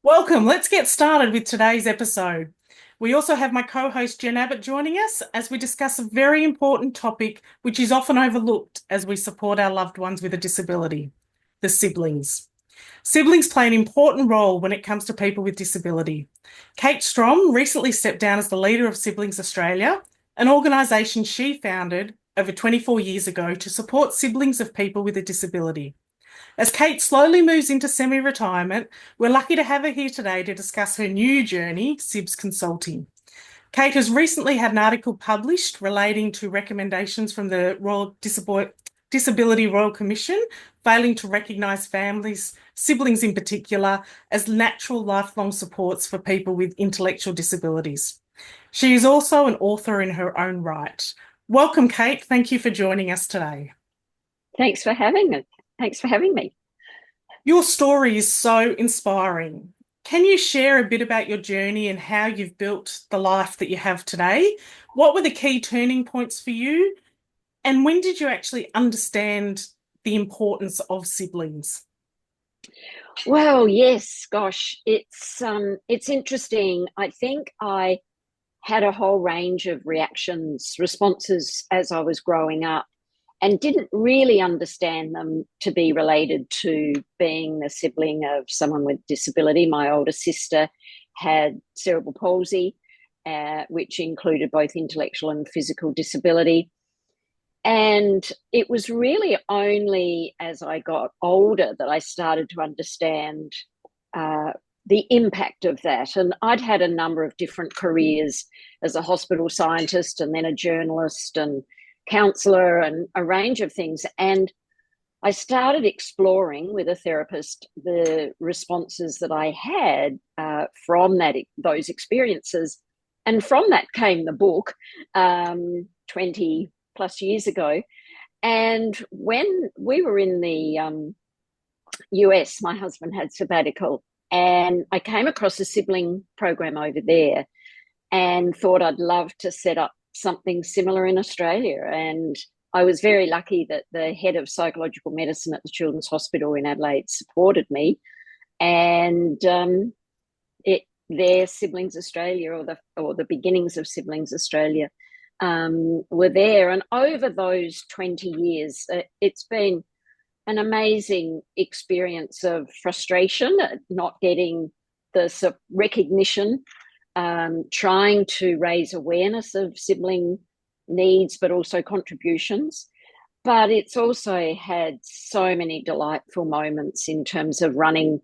Welcome. Let's get started with today's episode. We also have my co-host Jen Abbott joining us as we discuss a very important topic which is often overlooked as we support our loved ones with a disability, the siblings. Siblings play an important role when it comes to people with disability. Kate Strohm recently stepped down as the leader of Siblings Australia, an organisation she founded over 24 years ago to support siblings of people with a disability. As Kate slowly moves into semi-retirement, we're lucky to have her here today to discuss her new journey, SIBS Consulting. Kate has recently had an article published relating to recommendations from the Disability Royal Commission, failing to recognise families, siblings in particular, as natural lifelong supports for people with intellectual disabilities. She is also an author in her own right. Welcome, Kate. Thank you for joining us today. Thanks for having me. Thanks for having me. Your story is so inspiring. Can you share a bit about your journey and how you've built the life that you have today? What were the key turning points for you? And when did you actually understand the importance of siblings? Well, yes, gosh, it's interesting. I think I had a whole range of responses as I was growing up, and didn't really understand them to be related to being the sibling of someone with disability. My older sister had cerebral palsy, which included both intellectual and physical disability. And it was really only as I got older that I started to understand uh, the impact of that. And I'd had a number of different careers as a hospital scientist and then a journalist and counsellor and a range of things. And I started exploring with a therapist the responses that I had from those experiences. And from that came the book 20 plus years ago. And when we were in the US, my husband had sabbatical, and I came across a sibling program over there and thought I'd love to set up something similar in Australia. And I was very lucky that the head of psychological medicine at the Children's Hospital in Adelaide supported me. And their Siblings Australia, or the beginnings of Siblings Australia, were there. And over those 20 years, it's been an amazing experience of frustration at not getting the recognition, trying to raise awareness of sibling needs, but also contributions. But it's also had so many delightful moments in terms of running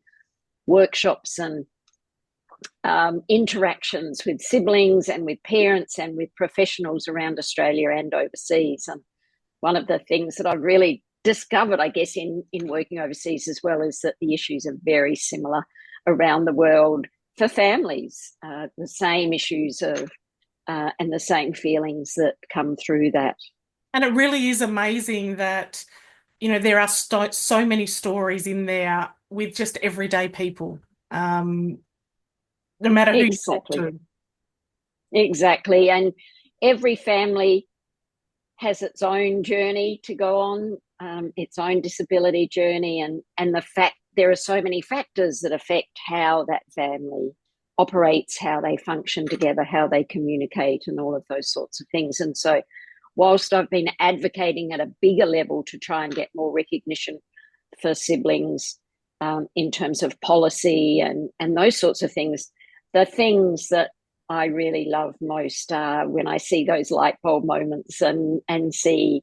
workshops and interactions with siblings and with parents and with professionals around Australia and overseas. And one of the things that I've really discovered, I guess, in working overseas as well, is that the issues are very similar around the world for families, the same issues of and the same feelings that come through that. And it really is amazing that, there are so many stories in there with just everyday people, no matter who you talk Exactly. to. Exactly. And every family has its own journey to go on, its own disability journey, and the fact there are so many factors that affect how that family operates, how they function together, how they communicate, and all of those sorts of things. And so, whilst I've been advocating at a bigger level to try and get more recognition for siblings, in terms of policy and those sorts of things, the things that I really love most when I see those light bulb moments and see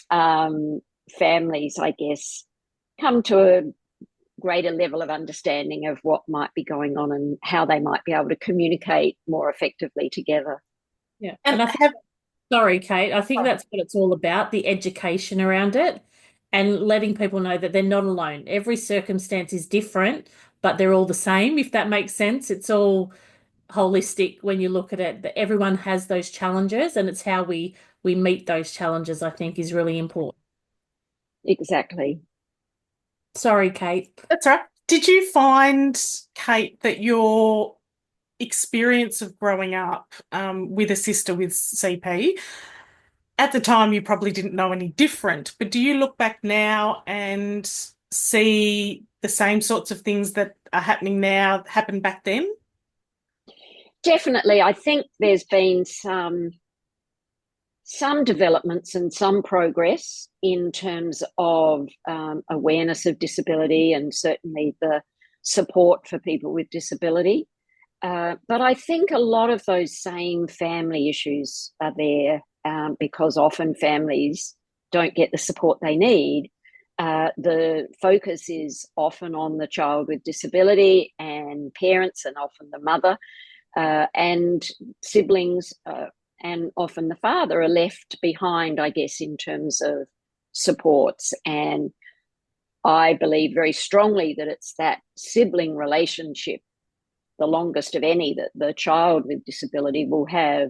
families, I guess, come to a greater level of understanding of what might be going on and how they might be able to communicate more effectively together. Yeah. And And I think, have sorry, Kate, I think that's what it's all about, the education around it and letting people know that they're not alone. Every circumstance is different, but they're all the same, if that makes sense. It's all holistic when you look at it, that everyone has those challenges and it's how we meet those challenges, I think, is really important. Exactly. Sorry, Kate. That's right. Did you find, Kate, that your experience of growing up with a sister with CP, at the time you probably didn't know any different, but do you look back now and see the same sorts of things that are happening now happened back then? Definitely. I think there's been some developments and some progress in terms of awareness of disability and certainly the support for people with disability. But I think a lot of those same family issues are there because often families don't get the support they need. The focus is often on the child with disability and parents, and often the mother and siblings, and often the father are left behind, I guess, in terms of supports. And I believe very strongly that it's that sibling relationship, the longest of any, that the child with disability will have,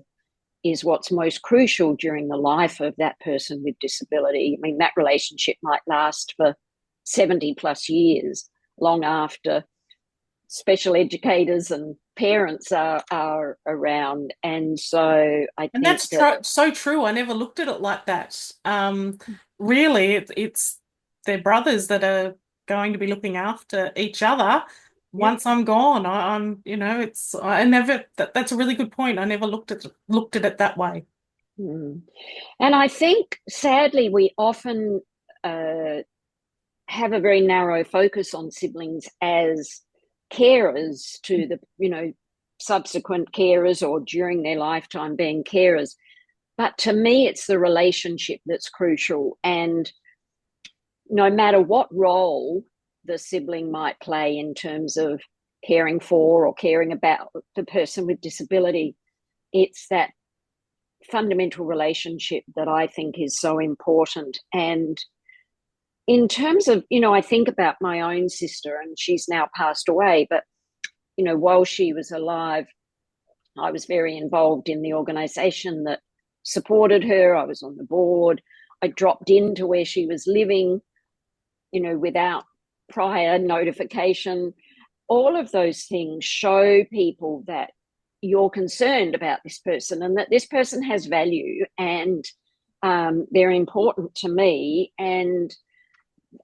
is what's most crucial during the life of that person with disability. I mean, that relationship might last for 70 plus years, long after special educators and parents are around. And so I And think that's that, so true. I never looked at it like that. Really, it's their brothers that are going to be looking after each other yeah. once I'm gone. I'm, it's I never that's a really good point. I never looked at it that way. And I think sadly we often have a very narrow focus on siblings as carers to the, subsequent carers or during their lifetime being carers. But to me, it's the relationship that's crucial. And no matter what role the sibling might play in terms of caring for or caring about the person with disability, it's that fundamental relationship that I think is so important. And in terms of, I think about my own sister, and she's now passed away, but, while she was alive, I was very involved in the organisation that supported her. I was on the board. I dropped into where she was living, without prior notification. All of those things show people that you're concerned about this person and that this person has value, and they're important to me. And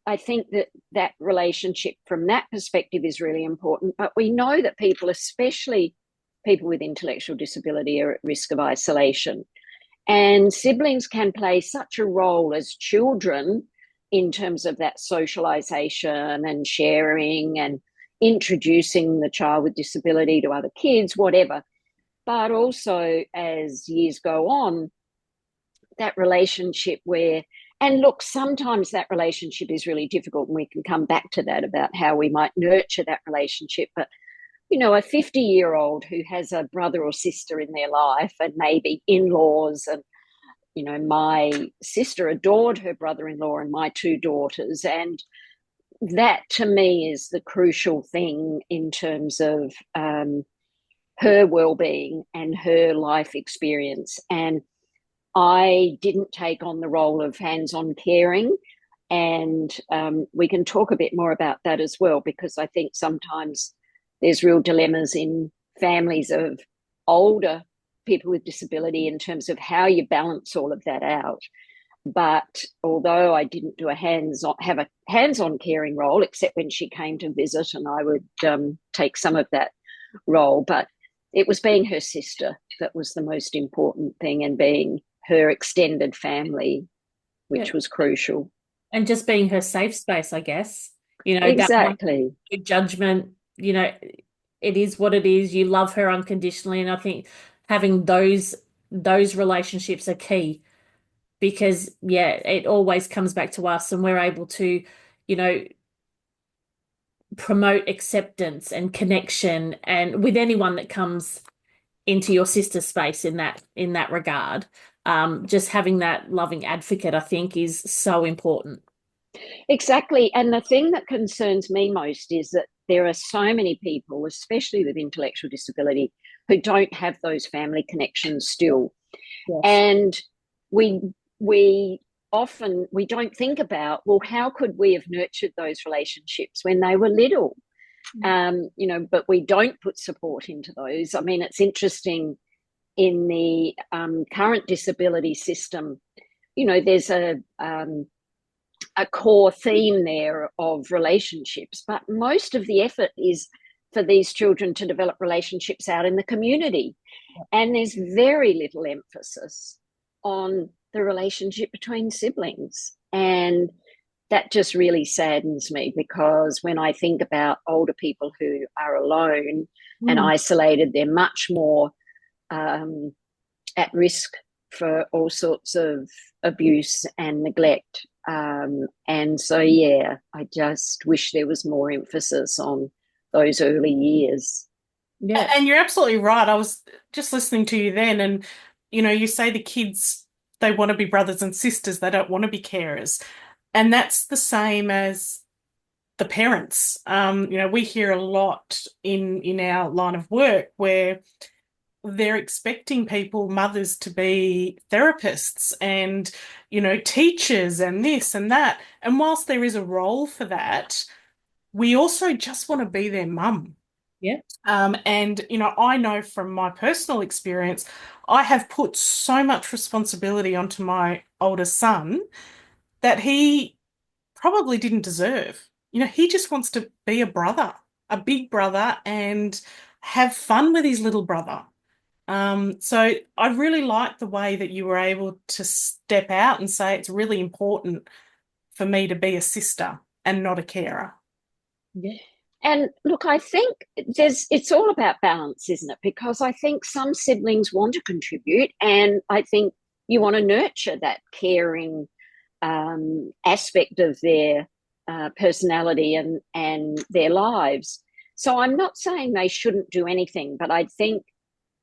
I think that relationship from that perspective is really important. But we know that people, especially people with intellectual disability, are at risk of isolation. And siblings can play such a role as children in terms of that socialization and sharing and introducing the child with disability to other kids, whatever. But also as years go on, that relationship where, and look, sometimes that relationship is really difficult, and we can come back to that about how we might nurture that relationship. But, a 50-year-old who has a brother or sister in their life and maybe in-laws, and, my sister adored her brother-in-law and my two daughters. And that to me is the crucial thing in terms of her well-being and her life experience. And I didn't take on the role of hands-on caring, and we can talk a bit more about that as well, because I think sometimes there's real dilemmas in families of older people with disability in terms of how you balance all of that out. But although I didn't have a hands-on caring role, except when she came to visit, and I would take some of that role, but it was being her sister that was the most important thing, and being her extended family, which was crucial. And just being her safe space, I guess. Exactly. That judgment, it is what it is. You love her unconditionally. And I think having those relationships are key, because it always comes back to us, and we're able to, promote acceptance and connection, and with anyone that comes into your sister's space in that regard. Just having that loving advocate, I think, is so important. Exactly. And the thing that concerns me most is that there are so many people, especially with intellectual disability, who don't have those family connections still. Yes. And we often don't think about, well, how could we have nurtured those relationships when they were little? But we don't put support into those. I mean, it's interesting in the current disability system, there's a core theme there of relationships, but most of the effort is for these children to develop relationships out in the community. And there's very little emphasis on the relationship between siblings. And that just really saddens me, because when I think about older people who are alone and isolated, they're much more at risk for all sorts of abuse and neglect. And so, yeah, I just wish there was more emphasis on those early years. Yeah. And you're absolutely right. I was just listening to you then, and you say the kids, they want to be brothers and sisters, they don't want to be carers. And that's the same as the parents. We hear a lot in our line of work where they're expecting people, mothers, to be therapists and, teachers and this and that. And whilst there is a role for that, we also just want to be their mum. Yeah. And, I know from my personal experience, I have put so much responsibility onto my older son that he probably didn't deserve. He just wants to be a brother, a big brother, and have fun with his little brother. So I really like the way that you were able to step out and say it's really important for me to be a sister and not a carer. Yeah. And look, I think it's all about balance, isn't it? Because I think some siblings want to contribute, and I think you want to nurture that caring aspect of their personality and their lives. So I'm not saying they shouldn't do anything, but I think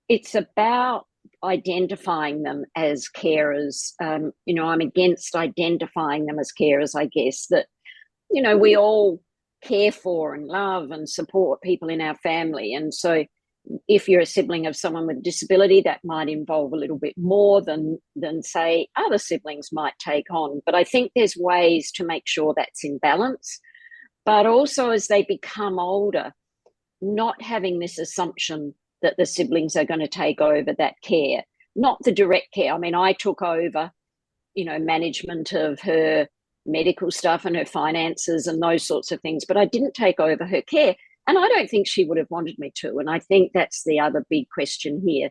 it's about identifying them as carers. I'm against identifying them as carers, I guess, that, we all care for and love and support people in our family. And so if you're a sibling of someone with a disability, that might involve a little bit more than say other siblings might take on. But I think there's ways to make sure that's in balance. But also, as they become older, not having this assumption that the siblings are going to take over that care, not the direct care. I mean, I took over, management of her medical stuff and her finances and those sorts of things, but I didn't take over her care. And I don't think she would have wanted me to. And I think that's the other big question here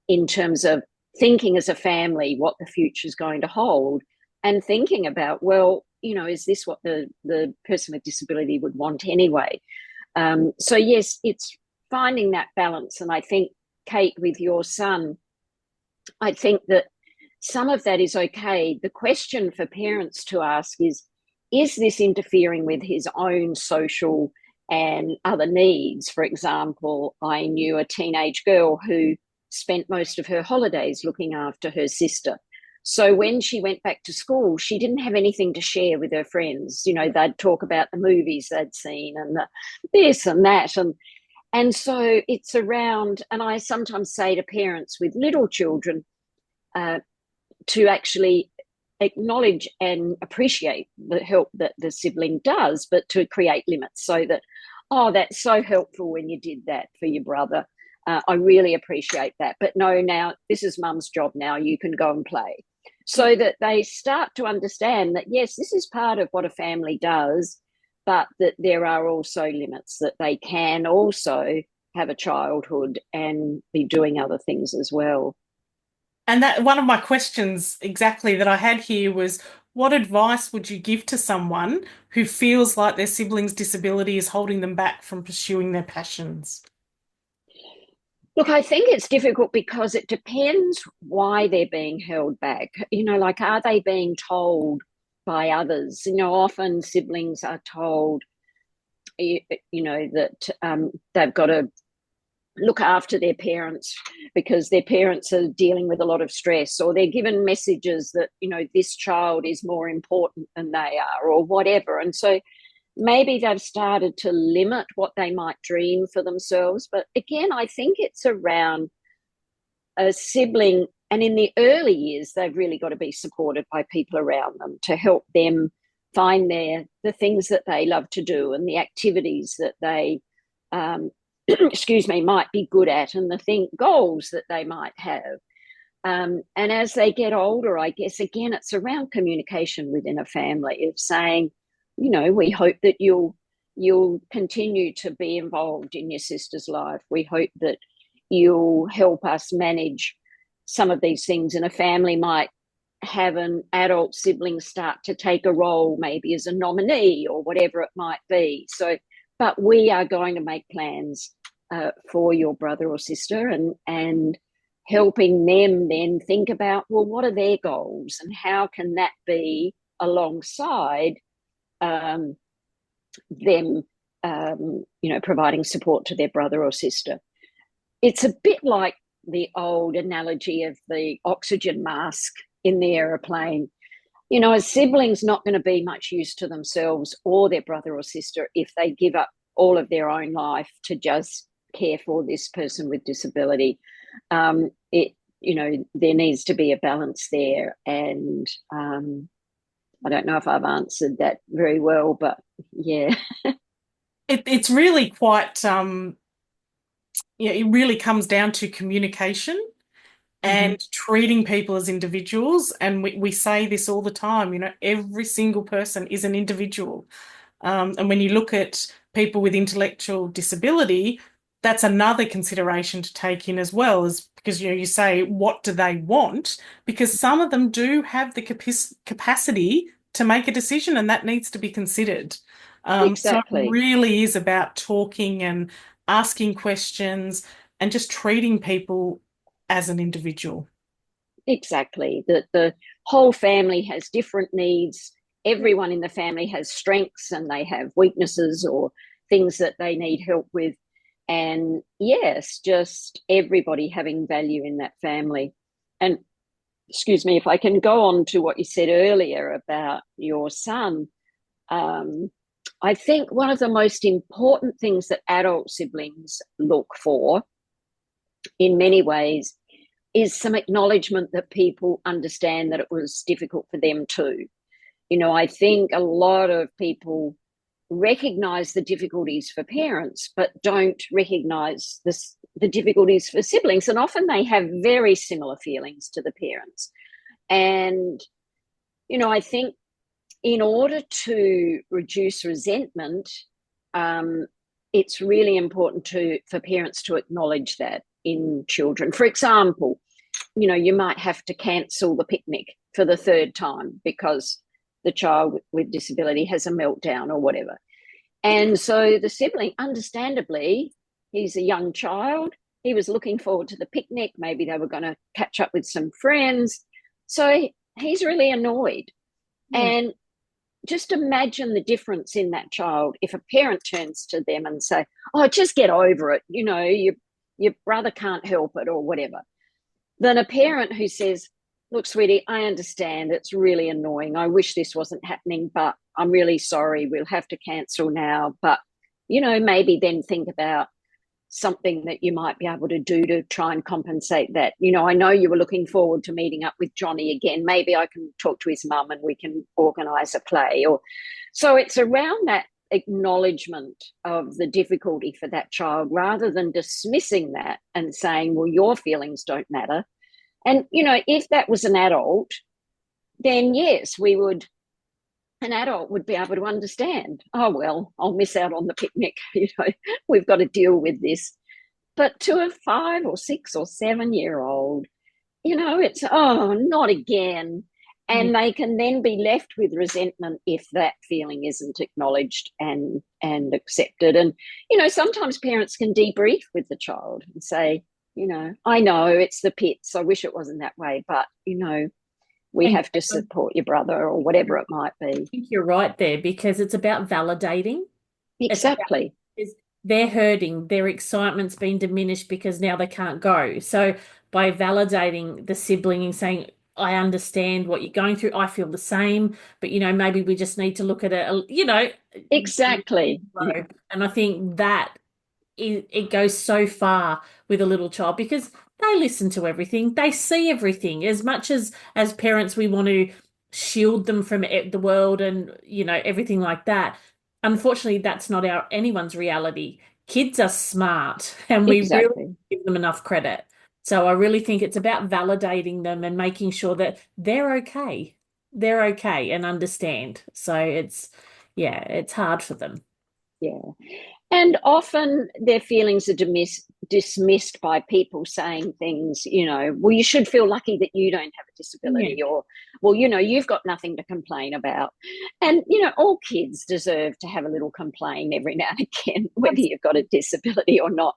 in terms of thinking as a family what the future is going to hold, and thinking about, well, is this what the person with disability would want anyway? So, yes, it's finding that balance. And I think, Kate, with your son, I think that some of that is okay. The question for parents to ask is this interfering with his own social and other needs? For example, I knew a teenage girl who spent most of her holidays looking after her sister. So when she went back to school, she didn't have anything to share with her friends. They'd talk about the movies they'd seen and this and that. And so it's around, and I sometimes say to parents with little children to actually acknowledge and appreciate the help that the sibling does, but to create limits so that, oh, that's so helpful when you did that for your brother. I really appreciate that. But no, now this is mum's job now. You can go and play. So that they start to understand that, yes, this is part of what a family does, but that there are also limits, that they can also have a childhood and be doing other things as well. And that one of my questions exactly that I had here was, what advice would you give to someone who feels like their sibling's disability is holding them back from pursuing their passions? Look, I think it's difficult because it depends why they're being held back. Like, are they being told by others? Often siblings are told, that they've got to look after their parents because their parents are dealing with a lot of stress, or they're given messages that, this child is more important than they are, or whatever. And so maybe they've started to limit what they might dream for themselves. But again, I think it's around a sibling, and in the early years, they've really got to be supported by people around them to help them find the things that they love to do and the activities that they might be good at, and the goals that they might have. And as they get older, I guess, again, it's around communication within a family of saying, we hope that you'll continue to be involved in your sister's life. We hope that you'll help us manage some of these things. And a family might have an adult sibling start to take a role, maybe as a nominee or whatever it might be. So, but we are going to make plans for your brother or sister, and helping them then think about, well, what are their goals and how can that be alongside them, providing support to their brother or sister. It's a bit like the old analogy of the oxygen mask in the aeroplane. A sibling's not going to be much use to themselves or their brother or sister if they give up all of their own life to just care for this person with disability. There needs to be a balance there. And I don't know if I've answered that very well, but yeah. It's really quite, it really comes down to communication and treating people as individuals. And we say this all the time, every single person is an individual. And when you look at people with intellectual disability, that's another consideration to take in as well, is because you say, what do they want? Because some of them do have the capacity to make a decision, and that needs to be considered. So it Exactly. really is about talking and asking questions and just treating people as an individual. Exactly. The whole family has different needs. Everyone in the family has strengths and they have weaknesses or things that they need help with. And yes, just everybody having value in that family. And excuse me, if I can go on to what you said earlier about your son, I think one of the most important things that adult siblings look for in many ways is some acknowledgement that people understand that it was difficult for them too. I think a lot of people recognize the difficulties for parents, but don't recognize the difficulties for siblings. And often they have very similar feelings to the parents. And, I think in order to reduce resentment, it's really important for parents to acknowledge that in children. For example, you might have to cancel the picnic for the third time because the child with disability has a meltdown or whatever. And so the sibling, understandably, he's a young child. He was looking forward to the picnic. Maybe they were going to catch up with some friends. So he's really annoyed. And just imagine the difference in that child if a parent turns to them and say, oh, just get over it. Your brother can't help it or whatever. Then a parent who says, look, sweetie, I understand it's really annoying. I wish this wasn't happening, but I'm really sorry. We'll have to cancel now. But, maybe then think about something that you might be able to do to try and compensate that. I know you were looking forward to meeting up with Johnny again. Maybe I can talk to his mum and we can organise a play. So it's around that acknowledgement of the difficulty for that child rather than dismissing that and saying, well, your feelings don't matter. And, if that was an adult, then yes, an adult would be able to understand, oh, well, I'll miss out on the picnic. We've got to deal with this. But to a 5 or 6 or 7-year-old, it's, oh, not again. And they can then be left with resentment if that feeling isn't acknowledged and accepted. And, sometimes parents can debrief with the child and say, I know it's the pits. I wish it wasn't that way, but, we have to support your brother or whatever it might be. I think you're right there because it's about validating. Exactly. They're hurting, their excitement's been diminished because now they can't go. So by validating the sibling and saying, I understand what you're going through, I feel the same, but maybe we just need to look at it, Exactly. And I think that it goes so far with a little child because they listen to everything, they see everything. As much as parents, we want to shield them from the world and everything like that. Unfortunately, that's not anyone's reality. Kids are smart, and we really Exactly. give them enough credit. So I really think it's about validating them and making sure that they're okay. They're okay and understand. So yeah, it's hard for them. Yeah. And often their feelings are dismissed by people saying things, well, you should feel lucky that you don't have a Yeah. disability, or, well, you've got nothing to complain about. And, all kids deserve to have a little complain every now and again, whether you've got a disability or not.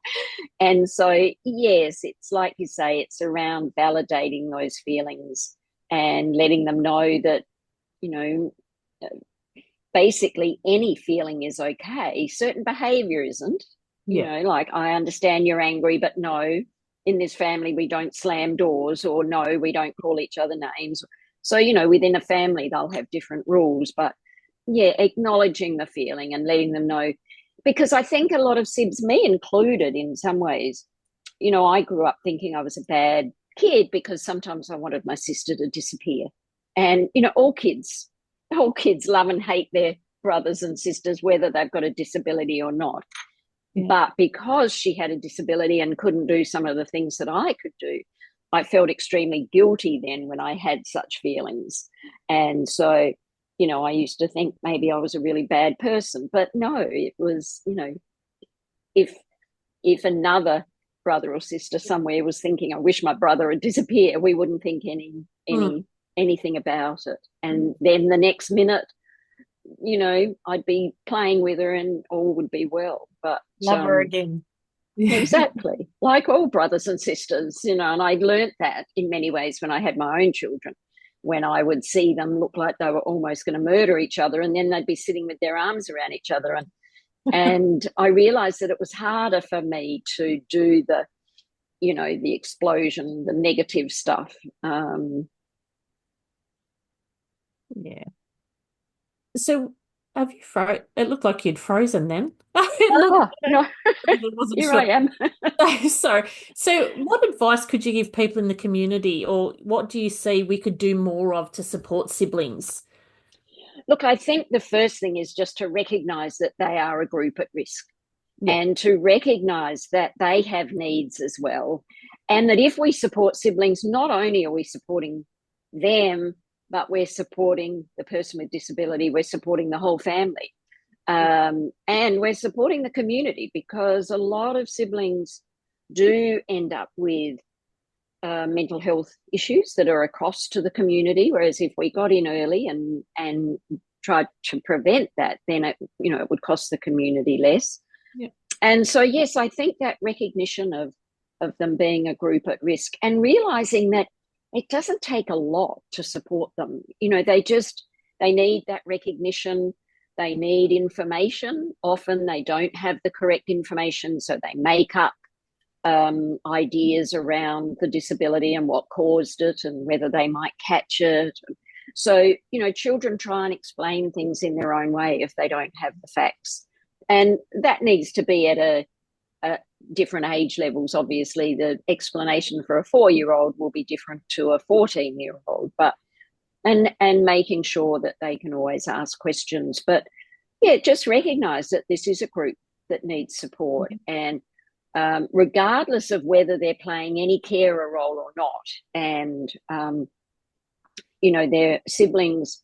And so, yes, it's like you say, it's around validating those feelings and letting them know that, you know, basically any feeling is okay. Certain behavior isn't. Yeah. Like, I understand you're angry, but no, in this family we don't slam doors, or no, we don't call each other names. So, within a family they'll have different rules, but yeah, acknowledging the feeling and letting them know. Because I think a lot of sibs, me included in some ways, I grew up thinking I was a bad kid because sometimes I wanted my sister to disappear. And, all kids love and hate their brothers and sisters, whether they've got a disability or not. Yeah. But because she had a disability and couldn't do some of the things that I could do, I felt extremely guilty then when I had such feelings. And so, I used to think maybe I was a really bad person. But no, it was, if another brother or sister somewhere was thinking, I wish my brother would disappear, we wouldn't think anything about it. And then the next minute, I'd be playing with her and all would be well. But Love her again. exactly, like all brothers and sisters, and I learnt that in many ways when I had my own children, when I would see them look like they were almost going to murder each other, and then they'd be sitting with their arms around each other. And I realized that it was harder for me to do the explosion, the negative stuff. Yeah. So have you it looked like you'd frozen then. No, I wasn't here sure. I am. Sorry. So what advice could you give people in the community, or what do you see we could do more of to support siblings? Look, I think the first thing is just to recognise that they are a group at risk, Yeah. and to recognise that they have needs as well. And that if we support siblings, not only are we supporting them, but we're supporting the person with disability, we're supporting the whole family. And we're supporting the community, because a lot of siblings do end up with mental health issues that are across to the community. Whereas if we got in early and tried to prevent that, then it would cost the community less. Yeah. And so, yes, I think that recognition of them being a group at risk, and realizing that it doesn't take a lot to support them. They need that recognition. They need information. Often they don't have the correct information, so they make up ideas around the disability and what caused it and whether they might catch it. So, children try and explain things in their own way if they don't have the facts. And that needs to be at different age levels. Obviously, the explanation for a 4-year-old will be different to a 14-year-old, but and making sure that they can always ask questions. But yeah, just recognise that this is a group that needs support, and regardless of whether they're playing any carer role or not, and their siblings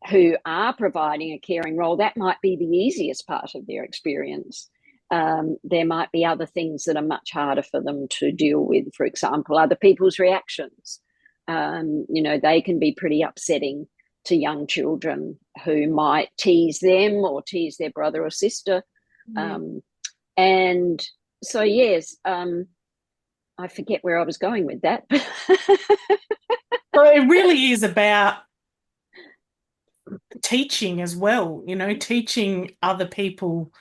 who are providing a caring role, that might be the easiest part of their experience. There might be other things that are much harder for them to deal with. For example, other people's reactions. They can be pretty upsetting to young children who might tease them or tease their brother or sister. And so, yes, I forget where I was going with that. Well, it really is about teaching as well, teaching other people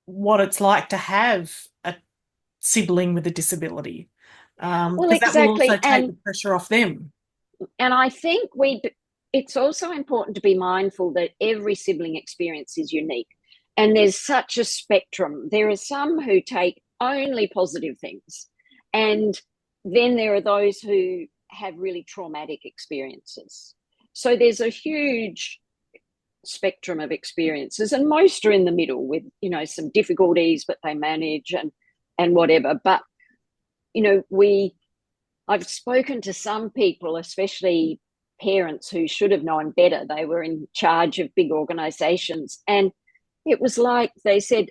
what it's like to have a sibling with a disability. Well, Because that will also exactly. take the pressure off them. And I think it's also important to be mindful that every sibling experience is unique. And there's such a spectrum. There are some who take only positive things. And then there are those who have really traumatic experiences. So there's a huge spectrum of experiences, and most are in the middle with, some difficulties, but they manage and whatever. But, I've spoken to some people, especially parents who should have known better. They were in charge of big organisations, and it was like they said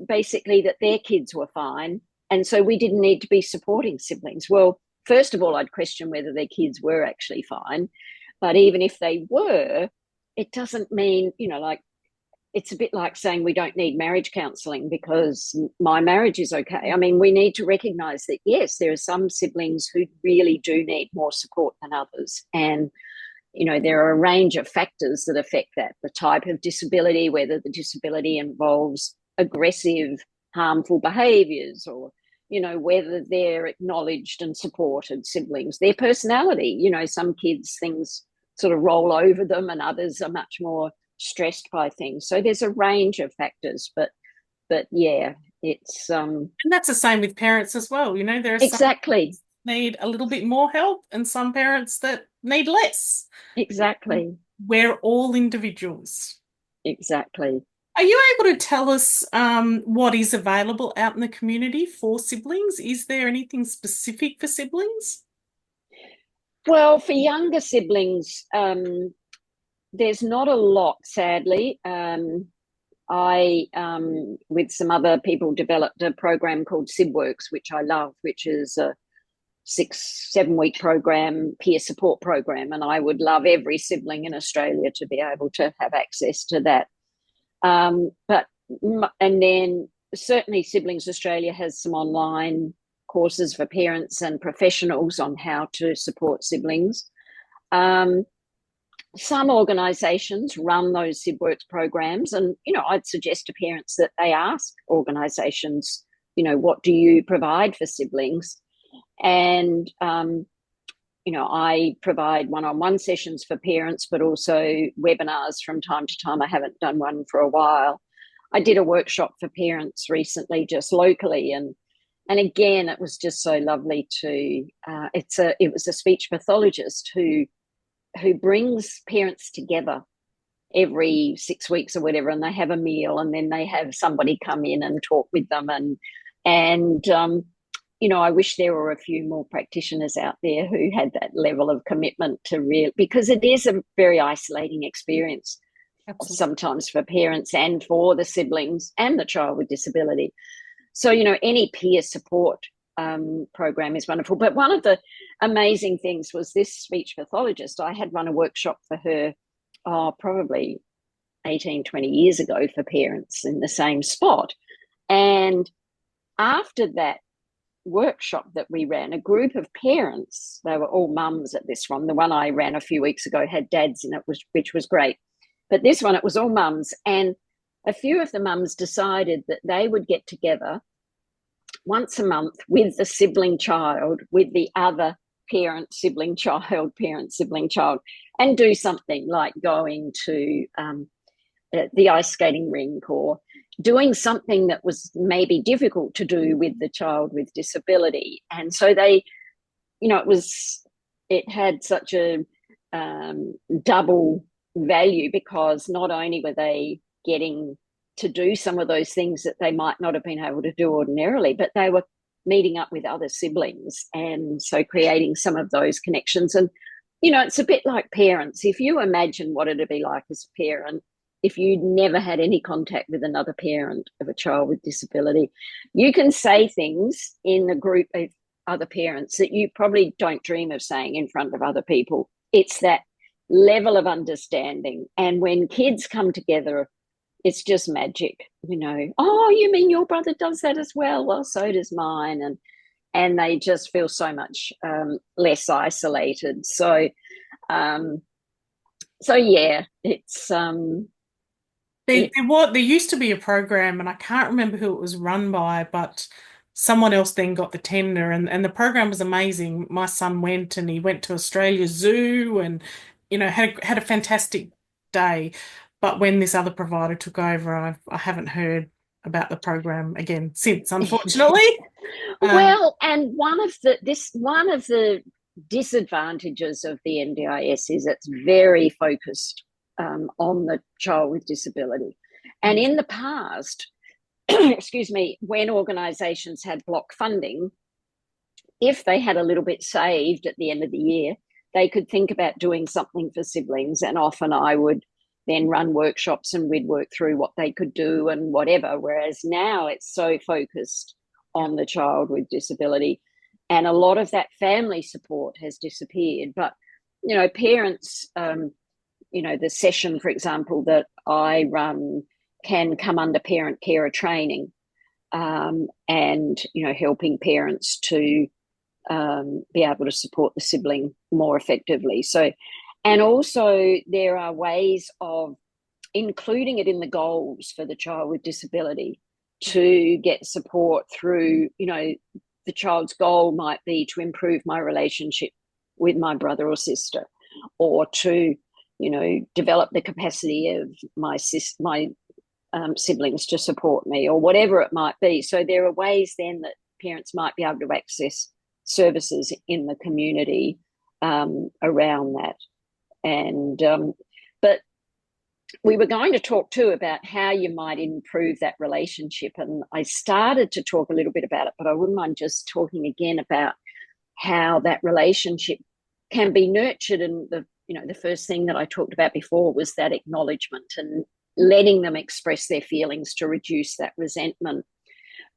basically that their kids were fine, and so we didn't need to be supporting siblings. Well, first of all, I'd question whether their kids were actually fine, but even if they were, it doesn't mean, like, it's a bit like saying we don't need marriage counselling because my marriage is okay. I mean, we need to recognise that, yes, there are some siblings who really do need more support than others. And, there are a range of factors that affect that. The type of disability, whether the disability involves aggressive, harmful behaviours, or, whether they're acknowledged and supported siblings, their personality. Some kids, things sort of roll over them and others are much more stressed by things. So there's a range of factors, but yeah, it's and that's the same with parents as well. There are some exactly need a little bit more help and some parents that need less. exactly We're all individuals. exactly. Are you able to tell us what is available out in the community for siblings? Is there anything specific for siblings? Well, for younger siblings, there's not a lot, sadly. I, with some other people, developed a program called SibWorks, which I love, which is a 6-7 week program, peer support program. And I would love every sibling in Australia to be able to have access to that. And then certainly Siblings Australia has some online courses for parents and professionals on how to support siblings. Some organisations run those SibWorks programs, and I'd suggest to parents that they ask organisations, what do you provide for siblings? And I provide one-on-one sessions for parents, but also webinars from time to time. I haven't done one for a while. I did a workshop for parents recently, just locally, and again, it was just so lovely to. It was a speech pathologist who brings parents together every 6 weeks or whatever, and they have a meal, and then they have somebody come in and talk with them, and I wish there were a few more practitioners out there who had that level of commitment to because it is a very isolating experience. Absolutely. Sometimes for parents and for the siblings and the child with disability. So, any peer support program is wonderful. But one of the amazing things was this speech pathologist. I had run a workshop for her probably 18, 20 years ago for parents in the same spot. And after that workshop that we ran, a group of parents, they were all mums at this one. The one I ran a few weeks ago had dads in it, which was great. But this one, it was all mums. And a few of the mums decided that they would get together once a month with the sibling child, with the other parent, sibling, child, parent, sibling, child, and do something like going to the ice skating rink or doing something that was maybe difficult to do with the child with disability. And so they, it had such a double value, because not only were they getting to do some of those things that they might not have been able to do ordinarily, but they were meeting up with other siblings, and so creating some of those connections. And it's a bit like parents. If you imagine what it'd be like as a parent if you'd never had any contact with another parent of a child with disability, you can say things in a group of other parents that you probably don't dream of saying in front of other people. It's that level of understanding. And when kids come together, it's just magic, Oh, you mean your brother does that as well? Well, so does mine. And they just feel so much less isolated. So yeah, it's there used to be a program, and I can't remember who it was run by, but someone else then got the tender, and the program was amazing. My son went, and he went to Australia Zoo, and had a fantastic day. But when this other provider took over, I haven't heard about the program again since, unfortunately. Well, and one of the disadvantages of the NDIS is it's very focused on the child with disability. And in the past, excuse me, when organisations had block funding, if they had a little bit saved at the end of the year, they could think about doing something for siblings. And often I would then run workshops and we'd work through what they could do and whatever. Whereas now it's so focused on the child with disability. And a lot of that family support has disappeared. But, parents, the session, for example, that I run can come under parent carer training, and, helping parents to be able to support the sibling more effectively. So, and also there are ways of including it in the goals for the child with disability to get support through, the child's goal might be to improve my relationship with my brother or sister, or to, develop the capacity of my siblings to support me, or whatever it might be. So there are ways then that parents might be able to access services in the community around that. And but we were going to talk too about how you might improve that relationship, and I started to talk a little bit about it, but I wouldn't mind just talking again about how that relationship can be nurtured. And the first thing that I talked about before was that acknowledgement and letting them express their feelings to reduce that resentment.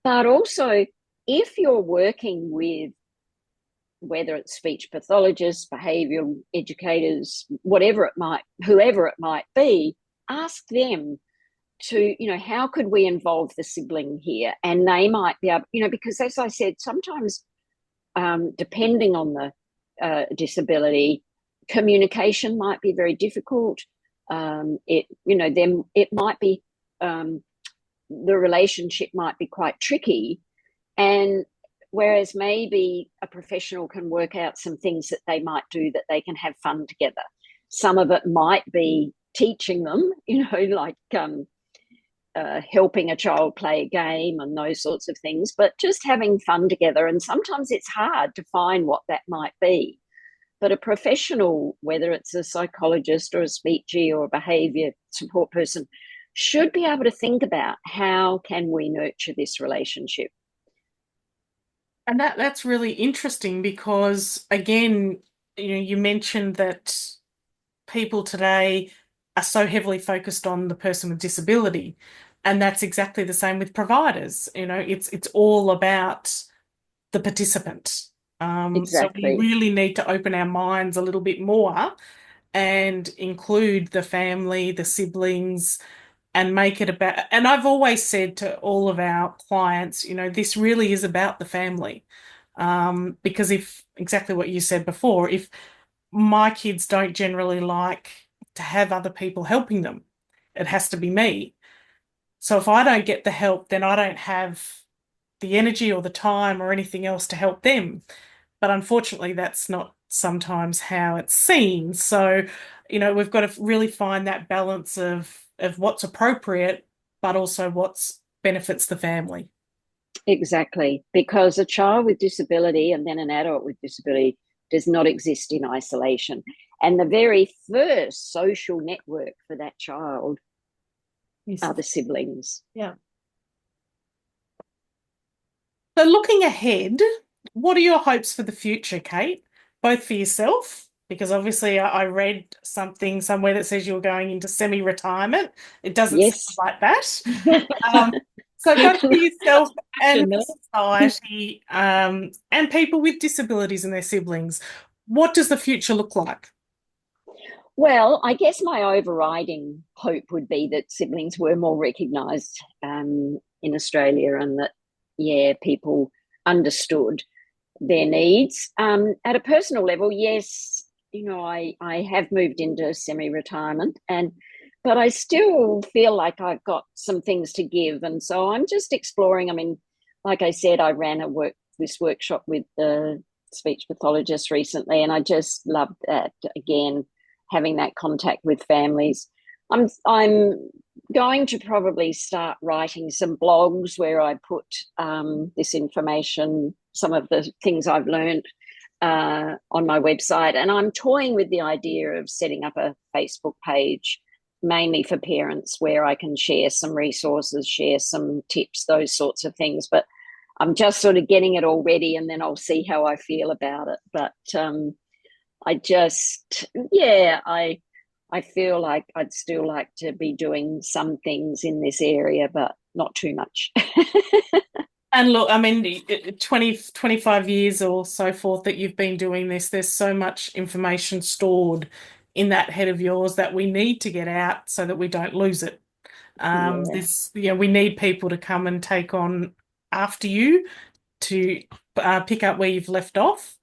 But also, if you're working with, whether it's speech pathologists, behavioural educators, whoever it might be, ask them to, how could we involve the sibling here? And they might be able, because as I said, sometimes depending on the disability, communication might be very difficult. It might be, the relationship might be quite tricky. And whereas maybe a professional can work out some things that they might do that they can have fun together. Some of it might be teaching them, like helping a child play a game and those sorts of things, but just having fun together. And sometimes it's hard to find what that might be. But a professional, whether it's a psychologist or a speechy or a behaviour support person, should be able to think about how can we nurture this relationship. And that's really interesting because, again, you mentioned that people today are so heavily focused on the person with disability, and that's exactly the same with providers. It's all about the participant. So we Exactly. really need to open our minds a little bit more and include the family, the siblings, and make it about. And I've always said to all of our clients, this really is about the family. Because if exactly what you said before, if my kids don't generally like to have other people helping them, it has to be me. So if I don't get the help, then I don't have the energy or the time or anything else to help them. But unfortunately, that's not sometimes how it's seen. So, we've got to really find that balance of what's appropriate, but also what's benefits the family. Exactly. Because a child with disability and then an adult with disability does not exist in isolation. And the very first social network for that child are the siblings. Yeah. So looking ahead, what are your hopes for the future, Kate? Both for yourself, because obviously I read something somewhere that says you're going into semi-retirement. It doesn't sound Yes. like that. So both for yourself and for society, and people with disabilities and their siblings, what does the future look like? Well, I guess my overriding hope would be that siblings were more recognised in Australia, and that, people understood their needs. At a personal level, yes, I have moved into semi-retirement, but I still feel like I've got some things to give. And so I'm just exploring. I mean, like I said, I ran this workshop with the speech pathologist recently, and I just loved that, again, having that contact with families. I'm going to probably start writing some blogs where I put this information, some of the things I've learned on my website. And I'm toying with the idea of setting up a Facebook page, mainly for parents, where I can share some resources, share some tips, those sorts of things. But I'm just sort of getting it all ready, and then I'll see how I feel about it. But I just, yeah, I feel like I'd still like to be doing some things in this area, but not too much. And look, I mean, 20, 25 years or so forth that you've been doing this, there's so much information stored in that head of yours that we need to get out so that we don't lose it. Yeah. We need people to come and take on after you to pick up where you've left off,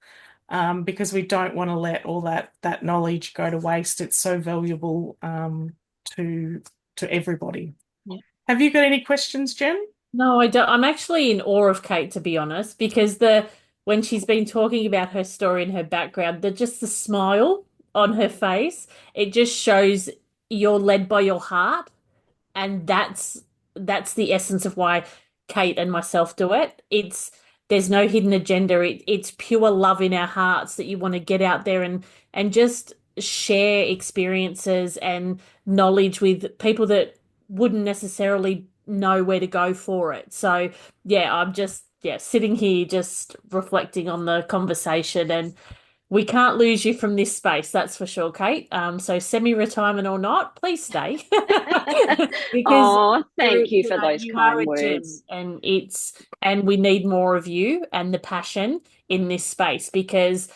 because we don't want to let all that knowledge go to waste. It's so valuable to everybody. Yeah. Have you got any questions, Jen? No, I don't. I'm actually in awe of Kate, to be honest, because the when she's been talking about her story and her background, the smile on her face, it just shows you're led by your heart. And that's the essence of why Kate and myself do it. There's no hidden agenda. It's pure love in our hearts that you want to get out there and just share experiences and knowledge with people that wouldn't necessarily know where to go for it. So yeah, I'm just sitting here just reflecting on the conversation, and we can't lose you from this space, that's for sure, Kate. So semi-retirement or not, please stay. Because Oh, thank you for those you are kind a gem, words. and we need more of you and the passion in this space, because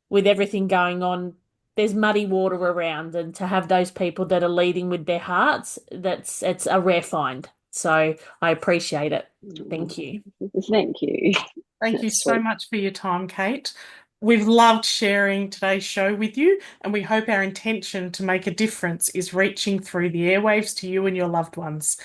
with everything going on, there's muddy water around, and to have those people that are leading with their hearts, it's a rare find. So I appreciate it. Thank you. Thank you. Thank you That's so sweet. much for your time, Kate. We've loved sharing today's show with you, and we hope our intention to make a difference is reaching through the airwaves to you and your loved ones.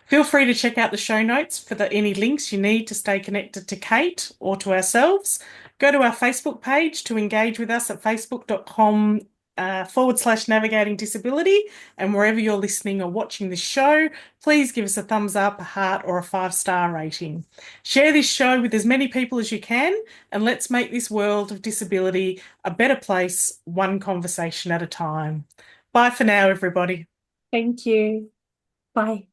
Feel free to check out the show notes for any links you need to stay connected to Kate or to ourselves. Go to our Facebook page to engage with us at facebook.com /navigating disability. And wherever you're listening or watching this show, please give us a thumbs up, a heart, or a 5-star rating. Share this show with as many people as you can, and let's make this world of disability a better place, one conversation at a time. Bye for now, everybody. Thank you. Bye.